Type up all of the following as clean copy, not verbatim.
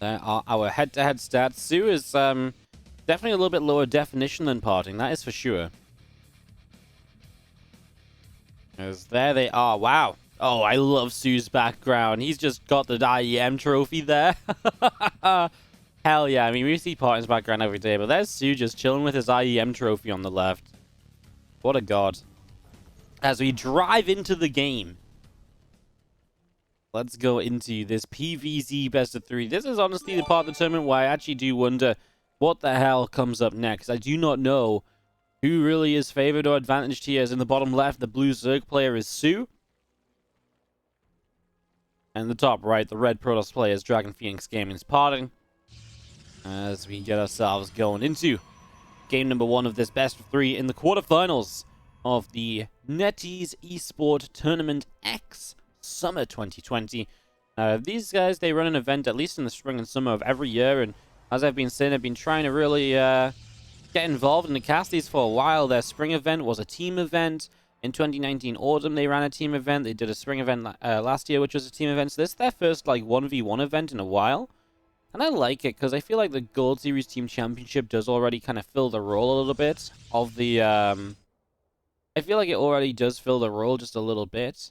There are our head-to-head stats. soO is definitely a little bit lower definition than PartinG, that is for sure. As there they are. Wow. Oh, I love soO's background. He's just got the IEM trophy there. Hell yeah. I mean, we see PartinG's background every day, but there's soO just chilling with his IEM trophy on the left. What a god. As we drive into the game, let's go into this PvZ best of 3. This is honestly the part of the tournament where I actually do wonder what the hell comes up next. I do not know who really is favored or advantaged here. As in the bottom left, the blue Zerg player is soO. And the top right, the red Protoss player is Dragon Phoenix Gaming's PartinG. As we get ourselves going into game number 1 of this best of 3 in the quarterfinals of the NetEase Esport Tournament X Summer 2020. These guys, they run an event at least in the spring and summer of every year, and as I've been saying, I've been trying to really get involved in the casties for a while. Their spring event was a team event. In 2019 autumn, they ran a team event. They did a spring event last year, which was a team event. So this is their first like 1v1 event in a while. And I like it because I feel like the Gold Series Team Championship does already kind of fill the role a little bit of the... I feel like it already does fill the role just a little bit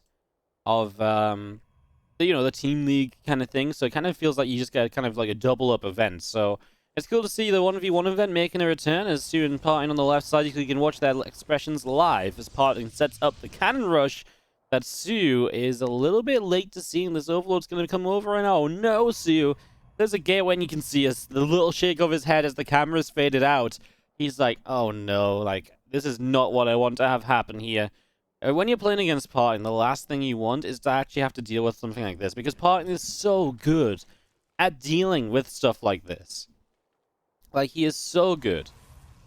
of, the Team League kind of thing. So it kind of feels like you just get kind of like a double-up event. So it's cool to see the 1v1 event making a return. As soO and PartinG on the left side, you can watch their expressions live as PartinG sets up the cannon rush. That soO is a little bit late to seeing this Overlord's going to come over, and oh no, soO. There's a gateway, and you can see the little shake of his head as the camera's faded out. He's like, oh no, like, this is not what I want to have happen here. When you're playing against PartinG, the last thing you want is to actually have to deal with something like this, because PartinG is so good at dealing with stuff like this. Like, he is so good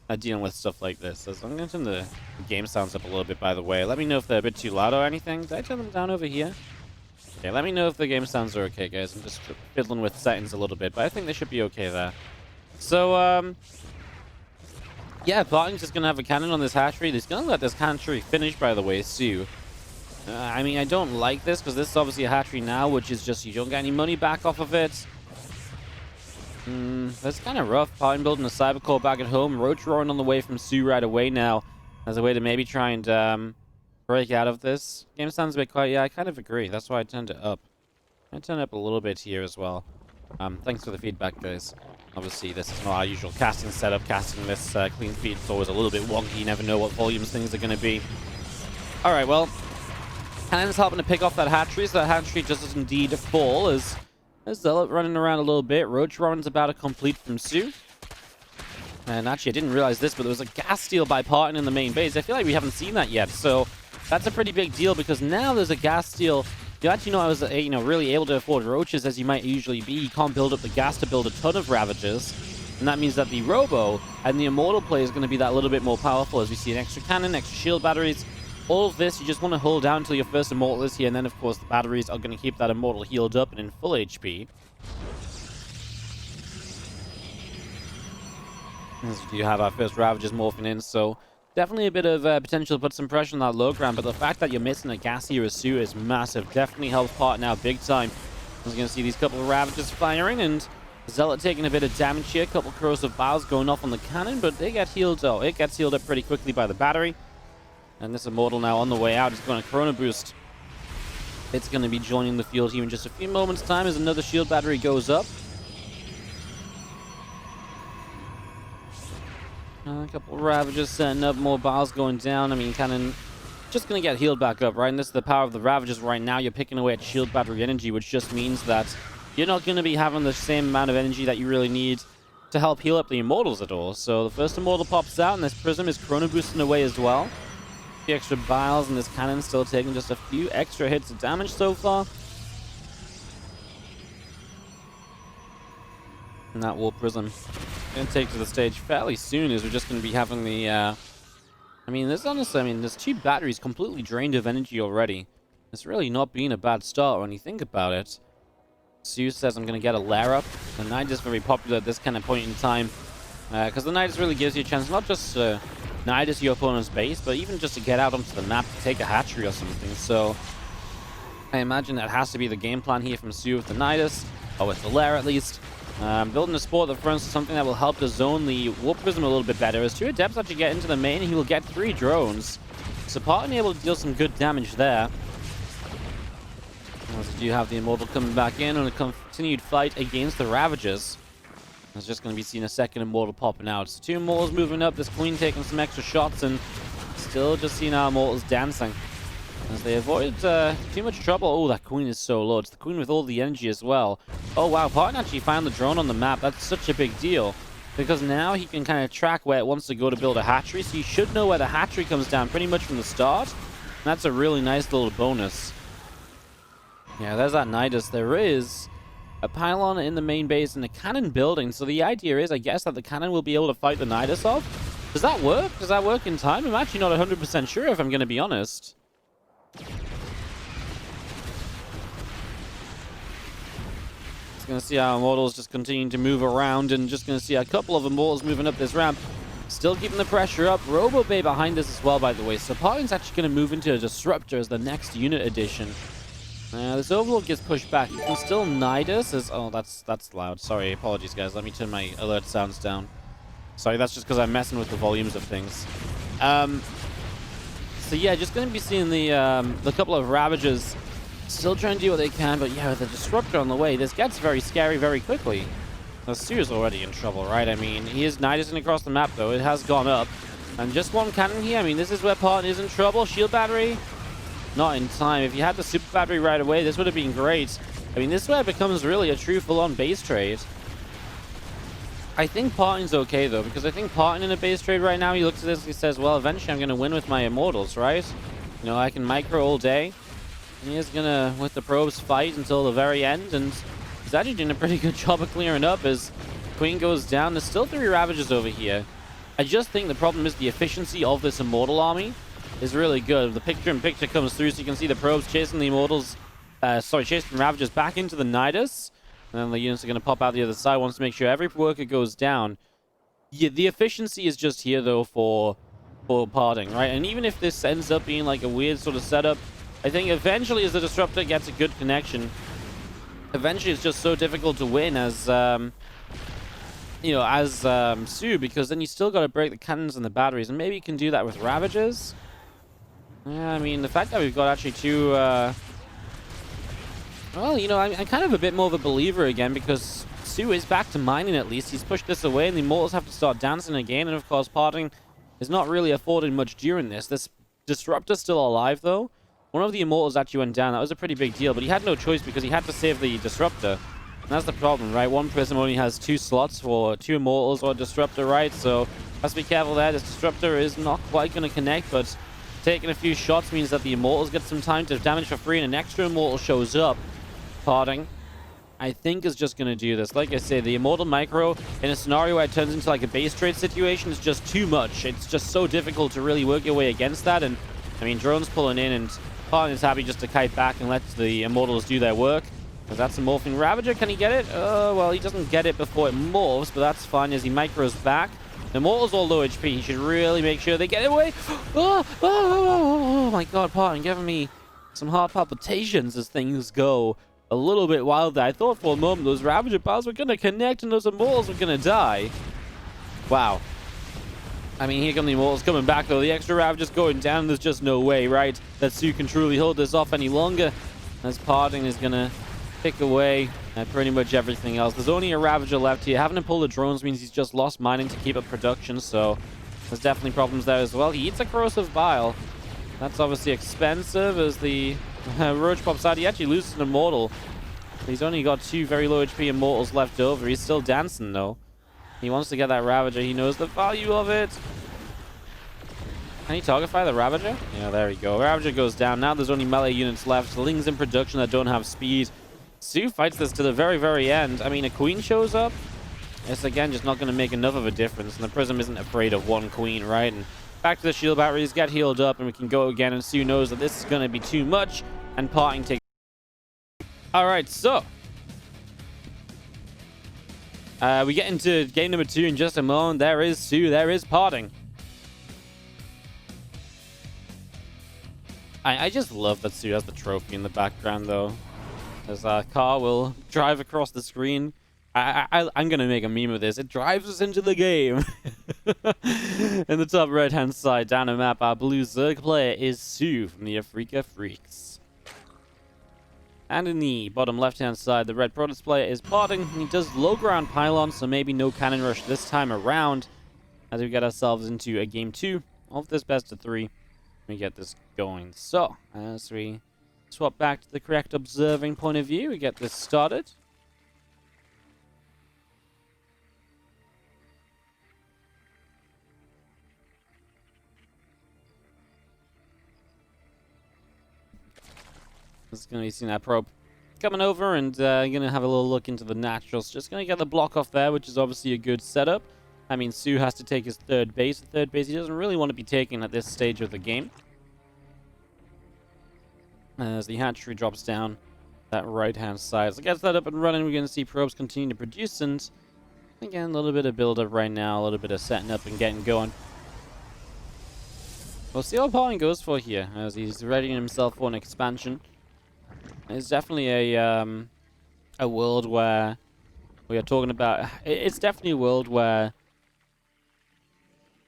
at dealing with stuff like this. So I'm going to turn the game sounds up a little bit, by the way. Let me know if they're a bit too loud or anything. Did I turn them down over here? Okay, let me know if the game sounds are okay, guys. I'm just fiddling with settings a little bit, but I think they should be okay there. So, yeah, PartinG's just going to have a cannon on this hatchery. He's going to let this hatchery finish, by the way, soO. I mean, I don't like this, because this is obviously a hatchery now, which is just, you don't get any money back off of it. That's kind of rough. PartinG building a Cybercore back at home. Roach roaring on the way from soO right away now, as a way to maybe try and break out of this. Game sounds a bit quiet. Yeah, I kind of agree. That's why I turned it up. I turned it up a little bit here as well. Thanks for the feedback, guys. Obviously, this is not our usual casting setup. Casting this clean feed is always a little bit wonky. You never know what volumes things are going to be. All right, well, Cannon's helping to pick off that hatchery, so that hatchery does indeed fall as Zealot running around a little bit. Roach runs about to complete from soO. And actually, I didn't realize this, but there was a gas steal by PartinG in the main base. I feel like we haven't seen that yet, so that's a pretty big deal because now there's a gas steal. You actually know I was, really able to afford Roaches as you might usually be. You can't build up the gas to build a ton of Ravagers. And that means that the Robo and the Immortal play is going to be that little bit more powerful as we see an extra cannon, extra shield batteries. All of this, you just want to hold down until your first Immortal is here. And then, of course, the batteries are going to keep that Immortal healed up and in full HP. As we do have our first Ravagers morphing in, so definitely a bit of potential to put some pressure on that low ground, but the fact that you're missing a gas here as soO is massive. Definitely helps PartinG out big time. We're going to see these couple of Ravagers firing, and Zealot taking a bit of damage here. A couple of corrosive biles going off on the cannon, but they get healed. Oh, it gets healed up pretty quickly by the battery. And this Immortal now on the way out is going to Chrono Boost. It's going to be joining the field here in just a few moments' time as another shield battery goes up. A couple of Ravagers setting up, more biles going down. I mean, cannon just going to get healed back up, right? And this is the power of the Ravagers right now. You're picking away at shield battery energy, which just means that you're not going to be having the same amount of energy that you really need to help heal up the Immortals at all. So the first Immortal pops out, and this Prism is Chrono Boosting away as well. The extra biles, and this cannon still taking just a few extra hits of damage so far. And that War Prism going to take to the stage fairly soon, as we're just going to be having the... there's two batteries completely drained of energy already. It's really not been a bad start when you think about it. soO says I'm going to get a lair up. The Nidus is very popular at this kind of point in time. Because the Nidus really gives you a chance not just to Nidus your opponent's base, but even just to get out onto the map to take a hatchery or something. So I imagine that has to be the game plan here from soO with the Nidus, or with the lair at least. Building a sport at the front is something that will help to zone the Warp Prism a little bit better. As 2 Adepts actually get into the main, he will get 3 drones. So PartinG able to deal some good damage there. As we do have the Immortal coming back in on a continued fight against the Ravagers. There's just going to be seen a second Immortal popping out. So 2 Immortals moving up, this Queen taking some extra shots, and still just seeing our Immortals dancing. As they avoid too much trouble. Oh, that Queen is so low. It's the Queen with all the energy as well. Oh, wow. PartinG actually found the drone on the map. That's such a big deal. Because now he can kind of track where it wants to go to build a hatchery. So you should know where the hatchery comes down pretty much from the start. And that's a really nice little bonus. Yeah, there's that Nidus. There is a pylon in the main base and a cannon building. So the idea is, I guess, that the cannon will be able to fight the Nidus off. Does that work? Does that work in time? I'm actually not 100% sure, if I'm going to be honest. Just going to see our Immortals just continuing to move around, and just going to see a couple of Immortals moving up this ramp. Still keeping the pressure up. RoboBay behind this as well, by the way. So PartinG's actually going to move into a Disruptor as the next unit addition. This Overlord gets pushed back. You can still Nidus as... Oh, that's loud. Sorry, apologies, guys. Let me turn my alert sounds down. Sorry, that's just because I'm messing with the volumes of things. So yeah, just going to be seeing the couple of Ravagers still trying to do what they can, but yeah, with the Disruptor on the way, this gets very scary very quickly. Now, soO's already in trouble, right? I mean, he is Nidusing across the map, though. It has gone up. And just one cannon here. I mean, this is where PartinG is in trouble. Shield battery, not in time. If you had the super battery right away, this would have been great. I mean, this is where it becomes really a true full-on base trade. I think PartinG's okay, though, because I think PartinG in a base trade right now, he looks at this and he says, well, eventually I'm going to win with my Immortals, right? You know, I can micro all day. And he is going to, with the probes, fight until the very end. And he's actually doing a pretty good job of clearing up as Queen goes down. There's still 3 Ravagers over here. I just think the problem is the efficiency of this Immortal army is really good. The picture-in-picture comes through, so you can see the probes chasing the Immortals, chasing Ravagers back into the Nidus. And then the units are going to pop out the other side. Wants to make sure every worker goes down. Yeah, the efficiency is just here, though, for PartinG, right? And even if this ends up being like a weird sort of setup, I think eventually as the Disruptor gets a good connection, eventually it's just so difficult to win as, you know, as soO, because then you still got to break the cannons and the batteries. And maybe you can do that with Ravagers. Yeah, I mean, the fact that we've got actually 2... Well, you know, I'm kind of a bit more of a believer again, because soO is back to mining at least. He's pushed this away, and the Immortals have to start dancing again. And of course, PartinG is not really afforded much during this. This Disruptor's still alive, though. One of the Immortals actually went down. That was a pretty big deal, but he had no choice because he had to save the Disruptor. And that's the problem, right? One Prism only has 2 slots for 2 Immortals or Disruptor, right? So, has to be careful there. This Disruptor is not quite going to connect, but taking a few shots means that the Immortals get some time to damage for free, and an extra Immortal shows up. PartinG, I think, is just going to do this. Like I say, the Immortal Micro in a scenario where it turns into like a base trade situation is just too much. It's just so difficult to really work your way against that. And I mean, drones pulling in, and PartinG is happy just to kite back and let the Immortals do their work. Because that's a morphing Ravager. Can he get it? Well, he doesn't get it before it morphs, but that's fine as he micros back. The Immortal's all low HP. He should really make sure they get it away. Oh my god, PartinG giving me some heart palpitations as things go a little bit wild there. I thought for a moment those Ravager piles were going to connect and those Immortals were going to die. Wow. I mean, here come the Immortals coming back, though. The extra Ravagers going down. There's just no way, right, that soO can truly hold this off any longer, as PartinG is going to pick away at pretty much everything else. There's only a Ravager left here. Having to pull the drones means he's just lost mining to keep up production, so there's definitely problems there as well. He eats a Corrosive Bile. That's obviously expensive as the Roach pops out. He actually loses an Immortal. He's only got 2 very low HP Immortals left over. He's still dancing, though. He wants to get that Ravager. He knows the value of it. Can he target fire the Ravager? Yeah, there we go. Ravager goes down. Now there's only melee units left. Lings in production that don't have speed. soO fights this to the very, very end. I mean, a Queen shows up. It's, again, just not going to make enough of a difference. And the Prism isn't afraid of one Queen, right? And back to the shield batteries, get healed up, and we can go again. And soO knows that this is going to be too much, and PartinG takes. Alright, so we get into game number 2 in just a moment. There is soO, there is PartinG. I just love that soO has the trophy in the background, though. As our car will drive across the screen. I'm gonna make a meme of this. It drives us into the game. In the top right-hand side, down the map, our blue Zerg player is soO from the Afrika Freaks. And in the bottom left-hand side, the red Protoss player is PartinG. He does low ground pylon, so maybe no cannon rush this time around. As we get ourselves into a game 2 of this best of 3, we get this going. So, as we swap back to the correct observing point of view, we get this started. This is going to be seeing that probe coming over, and going to have a little look into the naturals. Just going to get the block off there, which is obviously a good setup. I mean, soO has to take his third base. The third base he doesn't really want to be taking at this stage of the game. As the hatchery drops down that right-hand side. So gets that up and running, we're going to see probes continue to produce, and again, a little bit of build-up right now, a little bit of setting up and getting going. We'll see what PartinG goes for here, as he's readying himself for an expansion. It's definitely a world where we are talking about... It's definitely a world where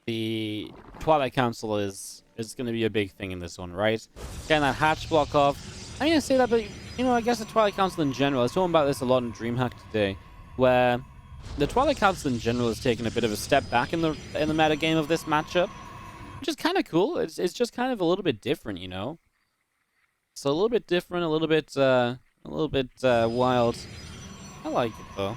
the Twilight Council is going to be a big thing in this one, right? Getting that hatch block off. I'm going to say that, but, you know, I guess the Twilight Council in general, I was talking about this a lot in DreamHack today, where the Twilight Council in general has taken a bit of a step back in the meta game of this matchup, which is kind of cool. It's just kind of a little bit different, you know? So a little bit different, a little bit wild. I like it, though.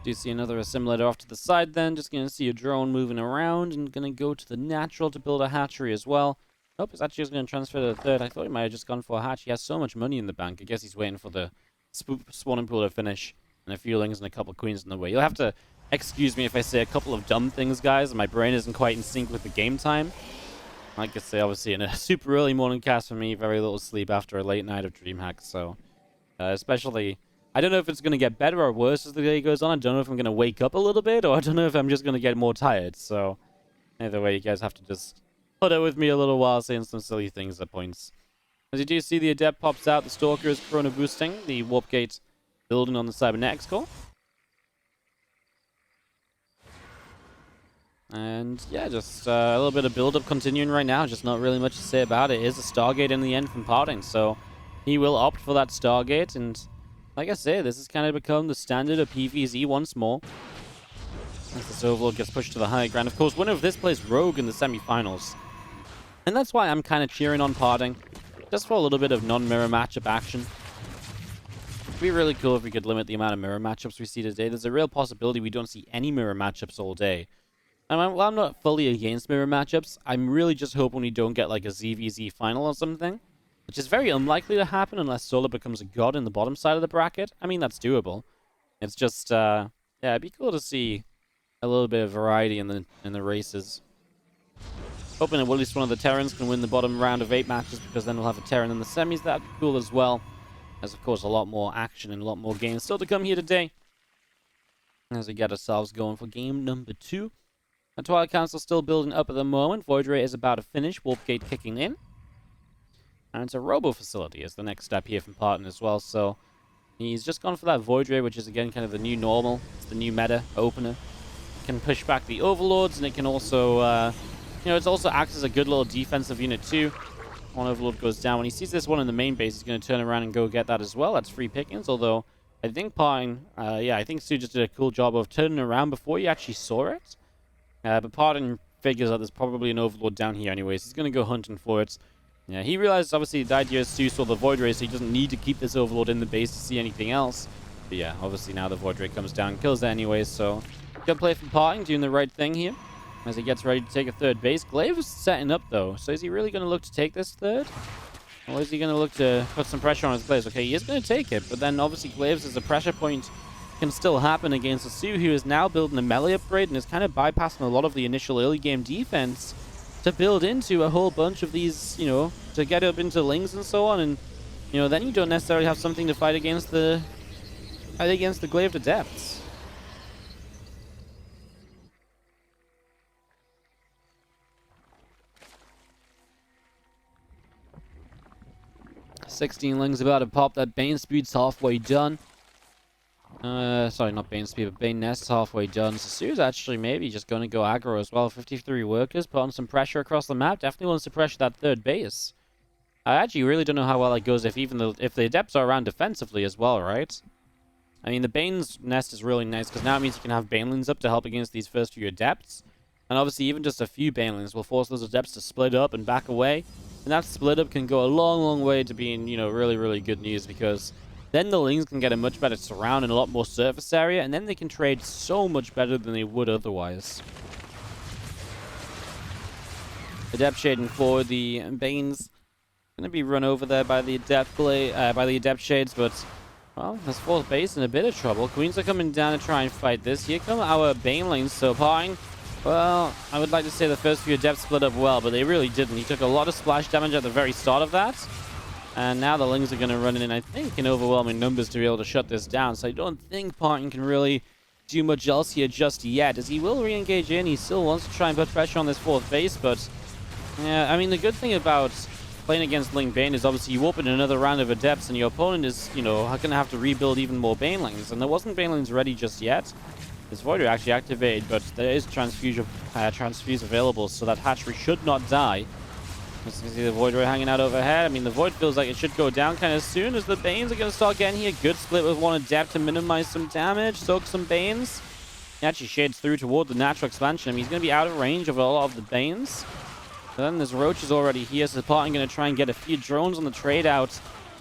Do you see another assimilator off to the side then? Just going to see a drone moving around, and going to go to the natural to build a hatchery as well. Nope, it's actually just going to transfer to the third. I thought he might have just gone for a hatch. He has so much money in the bank. I guess he's waiting for the spawning pool to finish, and a few lings and a couple of queens in the way. You'll have to excuse me if I say a couple of dumb things, guys. My brain isn't quite in sync with the game time. Like I say, obviously, in a super early morning cast for me, very little sleep after a late night of DreamHack, so... especially... I don't know if it's going to get better or worse as the day goes on. I don't know if I'm going to wake up a little bit, or I don't know if I'm just going to get more tired, so... Either way, you guys have to just put it with me a little while, saying some silly things at points. As you do see, the Adept pops out, the Stalker is Corona boosting, the Warp Gate building on the Cybernetics core. And yeah, just a little bit of build-up continuing right now. Just not really much to say about it. It is a Stargate in the end from PartinG, so he will opt for that Stargate. And like I say, this has kind of become the standard of PvZ once more. As this Overlord gets pushed to the high ground. Of course, winner of this plays Rogue in the semi-finals. And that's why I'm kind of cheering on PartinG, just for a little bit of non-mirror matchup action. It'd be really cool if we could limit the amount of mirror matchups we see today. There's a real possibility we don't see any mirror matchups all day. And while I'm not fully against mirror matchups, I'm really just hoping we don't get like a ZvZ final or something, which is very unlikely to happen unless Solar becomes a god in the bottom side of the bracket. I mean, that's doable. It's just, yeah, it'd be cool to see a little bit of variety in the races. Hoping that at least one of the Terrans can win the bottom round of 8 matches, because then we'll have a Terran in the semis. That'd be cool as well. There's, of course, a lot more action and a lot more games still to come here today, as we get ourselves going for game number 2. The Twilight Council still building up at the moment. Void Ray is about to finish. Warp Gate kicking in. And it's a Robo Facility as the next step here from PartinG as well. So he's just gone for that Void Ray, which is again kind of the new normal. It's the new meta opener. It can push back the Overlords, and it can also, you know, it also acts as a good little defensive unit too. One Overlord goes down. When he sees this one in the main base, he's going to turn around and go get that as well. That's free pickings, although I think PartinG, yeah, I think soO just did a cool job of turning around before he actually saw it. But PartinG figures that there's probably an Overlord down here anyways. He's going to go hunting for it. Yeah, he realizes, obviously, the idea is soO saw the Void Ray, so he doesn't need to keep this Overlord in the base to see anything else. But yeah, obviously now the Void Ray comes down and kills it anyways, so good play from PartinG, doing the right thing here as he gets ready to take a third base. Glaive is setting up, though, so is he really going to look to take this third? Or is he going to look to put some pressure on his Glaives? Okay, he is going to take it, but then obviously Glaives as a pressure point can still happen against a soO who is now building a melee upgrade and is kind of bypassing a lot of the initial early game defense to build into a whole bunch of these, you know, to get up into lings and so on, and, you know, then you don't necessarily have something to fight against the Glaive Adepts. $16 lings about to pop. That Bane speed's halfway done. Sorry, not Bane Speed, but Bane Nest halfway done. So soO's actually maybe just going to go aggro as well. 53 workers, put on some pressure across the map. Definitely wants to pressure that third base. I actually really don't know how well it goes if if the Adepts are around defensively as well, right? I mean, the Bane's Nest is really nice because now it means you can have Banelings up to help against these first few Adepts. And obviously, even just a few Banelings will force those Adepts to split up and back away. And that split up can go a long, long way to being, you know, really, really good news because then the Lings can get a much better surround and a lot more surface area, and then they can trade so much better than they would otherwise. Adept shading for the Banes. Gonna be run over there by the Adept Shades, but well, this fourth base in a bit of trouble. Queens are coming down to try and fight this. Here come our Banelings, so PartinG. Well, I would like to say the first few Adepts split up well, but they really didn't. He took a lot of splash damage at the very start of that. And now the Lings are going to run in, I think, in overwhelming numbers to be able to shut this down. So I don't think PartinG can really do much else here just yet, as he will re-engage in. He still wants to try and put pressure on this fourth base, but yeah, I mean, the good thing about playing against Ling Bane is obviously you open another round of Adepts, and your opponent is, you know, going to have to rebuild even more Banelings. And there wasn't Banelings ready just yet. This Voider actually activated, but there is transfuse available, so that hatchery should not die. As you can see the Void hanging out overhead. I mean, the Void feels like it should go down kind of soon as the Banes are going to start getting here. Good split with one Adept to minimize some damage. Soak some Banes. He actually shades through toward the natural expansion. I mean, he's going to be out of range of a lot of the Banes. And then there's Roaches already here, so PartinG going to try and get a few drones on the trade out.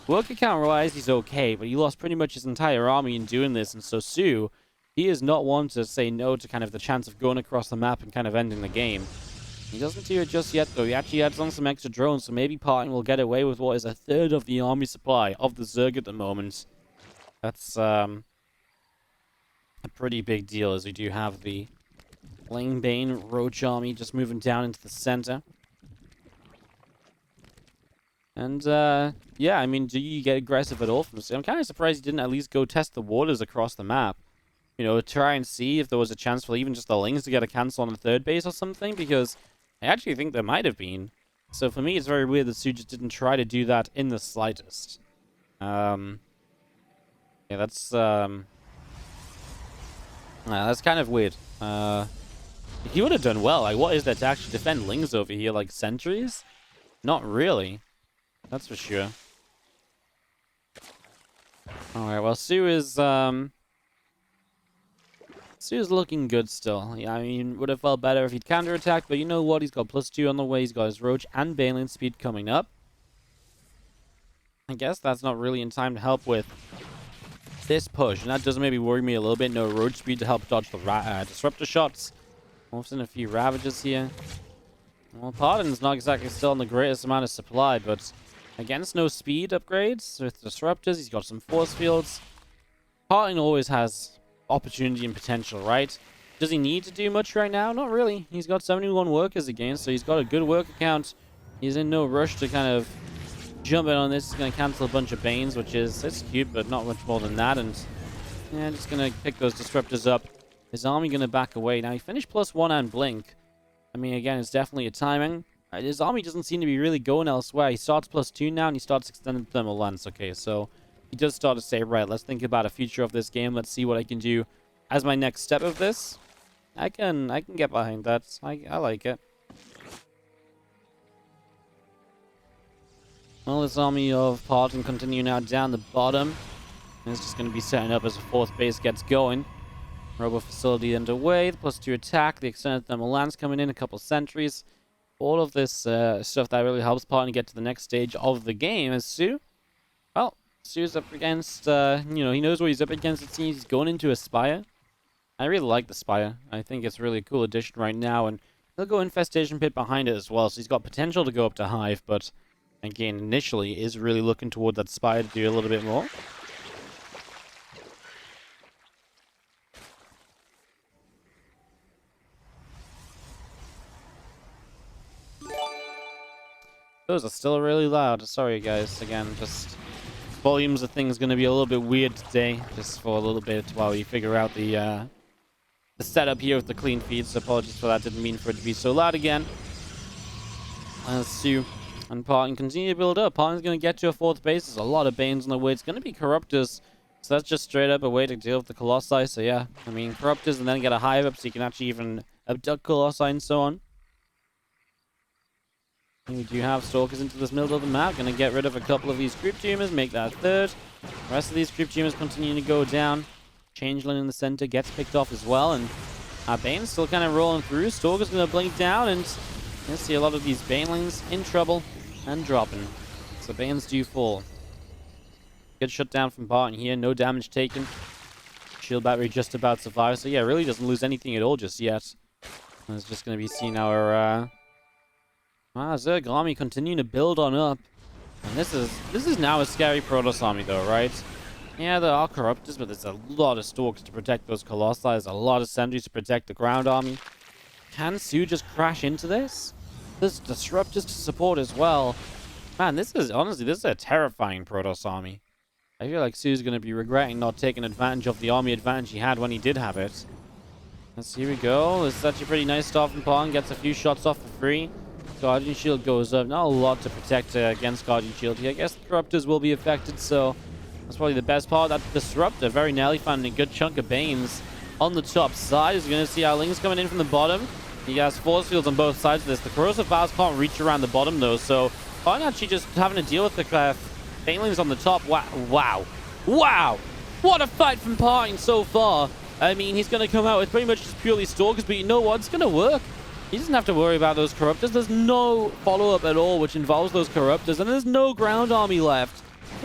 Worker count-wise, he's okay, but he lost pretty much his entire army in doing this. And so soO, he is not one to say no to kind of the chance of going across the map and kind of ending the game. He doesn't do it just yet, though. He actually adds on some extra drones, so maybe PartinG will get away with what is a third of the army supply of the Zerg at the moment. That's a pretty big deal, as we do have the Ling Bane Roach army just moving down into the center. And, yeah, I mean, do you get aggressive at all from this? I'm kind of surprised he didn't at least go test the waters across the map. You know, try and see if there was a chance for even just the Lings to get a cancel on the third base or something, because I actually think there might have been. So for me, it's very weird that soO just didn't try to do that in the slightest. Yeah, that's kind of weird. He would have done well. Like, what is there to actually defend Lings over here? Like, sentries? Not really. That's for sure. Alright, well, soO is looking good still. Yeah, I mean, would have felt better if he'd counterattacked, but you know what? He's got +2 on the way. He's got his Roach and Baneling speed coming up. I guess that's not really in time to help with this push, and that does maybe worry me a little bit. No Roach speed to help dodge the Disruptor shots. Often a few Ravages here. Well, PartinG's not exactly still on the greatest amount of supply, but against no speed upgrades with Disruptors, he's got some Force Fields. PartinG always has opportunity and potential, right? Does he need to do much right now? Not really. He's got 71 workers again, so he's got a good worker count. He's in no rush to kind of jump in on this. He's going to cancel a bunch of Banes, which is, it's cute, but not much more than that. And yeah, just going to pick those Disruptors up. His army going to back away. Now, he finished +1 and Blink. I mean, again, it's definitely a timing. His army doesn't seem to be really going elsewhere. He starts +2 now, and he starts extended thermal lens. Okay, so he does start to say, right, let's think about a future of this game. Let's see what I can do as my next step of this. I can get behind that. I like it. Well, this army of PartinG continue now down the bottom. And it's just going to be setting up as the fourth base gets going. Robo facility underway, the +2 attack, the extended thermal lance coming in, a couple sentries. All of this stuff that really helps PartinG get to the next stage of the game. As soO, well, soO's up against, you know, he knows what he's up against. It seems he's going into a Spire. I really like the Spire. I think it's really a cool addition right now, and he'll go Infestation Pit behind it as well, so he's got potential to go up to Hive, but again, initially is really looking toward that Spire to do a little bit more. Those are still really loud. Sorry, guys. Again, just volumes of things going to be a little bit weird today, just for a little bit while we figure out the setup here with the clean feed. So apologies for that. Didn't mean for it to be so loud again. soO and PartinG continue to build up. PartinG's going to get to a fourth base. There's a lot of Banes on the way. It's going to be Corruptors So that's just straight up a way to deal with the Colossi. So yeah, I mean, Corruptors and then get a hive up so you can actually even abduct Colossi and so on. We do have Stalkers into this middle of the map. Gonna get rid of a couple of these Group Tumors, make that third. The rest of these Group Tumors continue to go down. Changeling in the center gets picked off as well, and Bane's still kind of rolling through. Stalker's gonna blink down, and you see a lot of these Banelings in trouble and dropping. So Banes do fall. Good shutdown from Partin here, no damage taken. Shield battery just about survives. So yeah, really doesn't lose anything at all just yet. It's just gonna be seeing our Zerg army continuing to build on up. And this is now a scary Protoss army though, right? Yeah, there are Corruptors, but there's a lot of Stalkers to protect those Colossi. There's a lot of Sentries to protect the ground army. Can soO just crash into this? There's Disruptors to support as well. Man, this is a terrifying Protoss army. I feel like soO's going to be regretting not taking advantage of the army advantage he had when he did have it. Here we go. This is actually a pretty nice start from Pong. Gets a few shots off for free. Guardian Shield goes up. Not a lot to protect against Guardian Shield here. I guess the Corruptors will be affected, so that's probably the best part. That Disruptor very nearly finding a good chunk of Banes on the top side. As you're going to see our Lings coming in from the bottom. He has force fields on both sides of this. The Corrosive Vows can't reach around the bottom, though, so Pong actually just having to deal with the Banelings on the top. Wow. What a fight from Parting so far. I mean, he's going to come out with pretty much just purely Stalkers, but you know what? It's going to work. He doesn't have to worry about those Corruptors. There's no follow-up at all which involves those Corruptors, and there's no ground army left.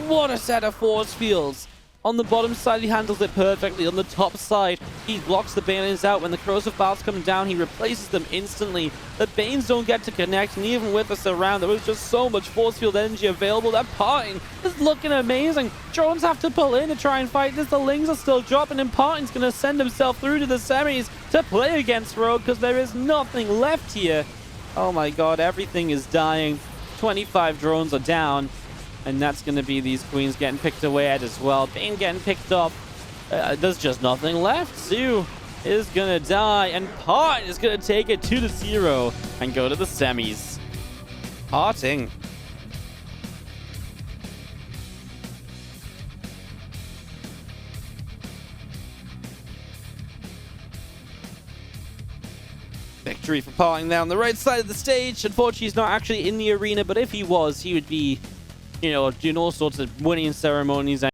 What a set of force fields. On the bottom side, he handles it perfectly. On the top side, he blocks the Banelings out. When the Corrosive Vows come down, he replaces them instantly. The Banes don't get to connect, and even with us around, there was just so much force field energy available. That Parting is looking amazing. Drones have to pull in to try and fight this. The Lings are still dropping, and Parting's going to send himself through to the semis to play against Rogue, because there is nothing left here. Oh my god, everything is dying. 25 drones are down. And that's going to be these Queens getting picked away at as well. Bane getting picked up. There's just nothing left. soO is going to die. And Part is going to take it 2-0 and go to the semis. PartinG. Victory for PartinG now on the right side of the stage. Unfortunately, he's not actually in the arena, but if he was, he would be, you know, doing all sorts of winning ceremonies.